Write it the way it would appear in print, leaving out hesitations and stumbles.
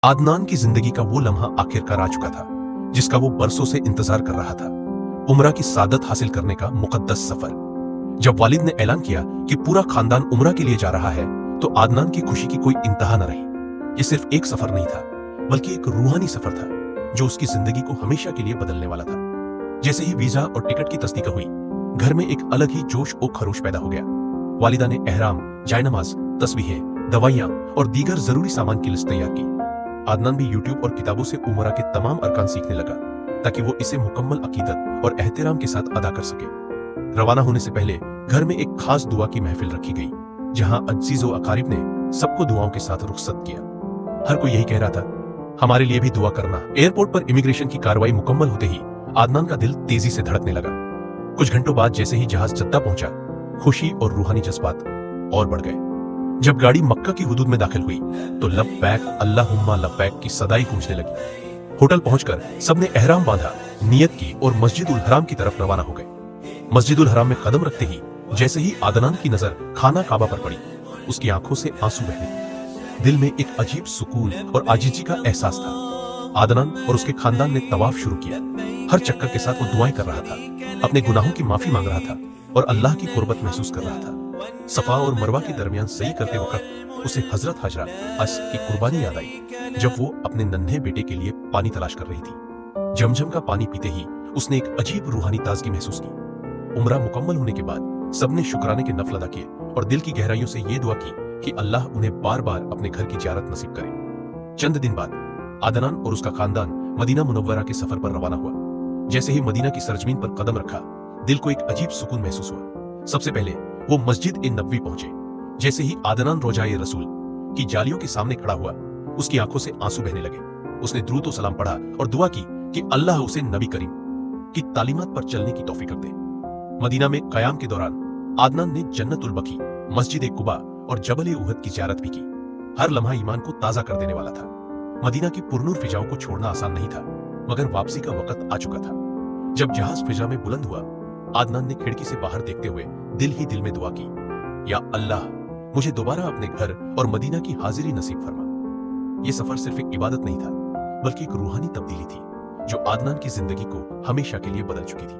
आदनान की जिंदगी का वो लम्हा आखिरकार आ चुका था जिसका वो बरसों से इंतजार कर रहा था। उम्रा की सादत हासिल करने का मुकद्दस सफर। जब वालिद ने ऐलान किया कि पूरा खानदान उम्रा के लिए जा रहा है तो आदनान की खुशी की कोई इंतहा न रही। ये सिर्फ एक सफर नहीं था बल्कि एक रूहानी सफर था जो उसकी जिंदगी को हमेशा के लिए बदलने वाला था। जैसे ही वीजा और टिकट की तस्दीक हुई, घर में एक अलग ही जोश और खरोश पैदा हो गया। वालिदा ने एहराम, जायनमाज, तस्बीहें, दवाइयां और दीगर जरूरी सामान की लिस्ट तैयार की। आदनान भी यूट्यूब और किताबों से उमरा के तमाम अरकान सीखने लगा ताकि वो इसे मुकम्मल अकीदत और एहतराम के साथ अदा कर सके। रवाना होने से पहले घर में एक खास दुआ की महफिल रखी गई जहां अजीजो अकारिब ने सबको दुआओं के साथ रुखसत किया। हर कोई यही कह रहा था, हमारे लिए भी दुआ करना। एयरपोर्ट पर इमिग्रेशन की कार्रवाई मुकम्मल होते ही आदनान का दिल तेजी से धड़कने लगा। कुछ घंटों बाद जैसे ही जहाज जद्दा पहुंचा, खुशी और रूहानी जज्बात और बढ़ गए। जब गाड़ी मक्का की हुदूद में दाखिल हुई तो लब्बैक अल्लाहुम्मा लब्बैक की सदाई गूंजने लगी। होटल पहुंचकर सबने एहराम बांधा, नियत की और मस्जिदुल हराम की तरफ रवाना हो गए। मस्जिदुल हराम में कदम रखते ही जैसे ही आदनान की नजर खाना काबा पर पड़ी, उसकी आंखों से आंसू बहने लगे। दिल में एक अजीब सुकून और आजिजी का एहसास था। आदनान और उसके खानदान ने तवाफ शुरू किया। हर चक्कर के साथ वो दुआएं कर रहा था, अपने गुनाहों की माफी मांग रहा था और अल्लाह की कुर्बत महसूस कर रहा था। सफा और मरवा के दरमियान सही करते वक्त उसे हजरत हजरा की कुर्बानी याद आई जब वो अपने नन्हे बेटे के लिए पानी तलाश कर रही थी। जमजम का पानी पीते ही उसने एक अजीब रूहानी ताजगी महसूस की। उम्रा मुकम्मल होने के बाद सबने शुक्राने के नफल अदा किए और दिल की गहराइयों से ये दुआ की कि अल्लाह उन्हें बार बार अपने घर की जियारत नसीब करे। चंद दिन बाद आदनान और उसका खानदान मदीना मुनव्वरा के सफर पर रवाना हुआ। जैसे ही मदीना की सरजमीन पर कदम रखा, दिल को एक अजीब सुकून महसूस हुआ। सबसे पहले वो मस्जिद ए नबवी पहुंचे। जैसे ही आदनान रोजाए रसूल की जालियों के सामने खड़ा हुआ, उसकी आंखों से आंसू बहने लगे। उसने दुरूद व सलाम पढ़ा और दुआ की कि अल्लाह उसे नबी करीम की तालीमात पर चलने की तौफीक कर दे। मदीना में कयाम के दौरान आदनान ने जन्नतुल बकी, मस्जिद ए कुबा और जबल ए उहद की ज़ियारत भी की। हर लम्हा ईमान को ताजा कर देने वाला था। मदीना की पुरनूर फिजाओं को छोड़ना आसान नहीं था, मगर वापसी का वक्त आ चुका था। जब जहाज फिजा में बुलंद हुआ, आदनान ने खिड़की से बाहर देखते हुए दिल ही दिल में दुआ की, या अल्लाह मुझे दोबारा अपने घर और मदीना की हाजिरी नसीब फरमा। यह सफर सिर्फ एक इबादत नहीं था बल्कि एक रूहानी तब्दीली थी जो आदनान की जिंदगी को हमेशा के लिए बदल चुकी थी।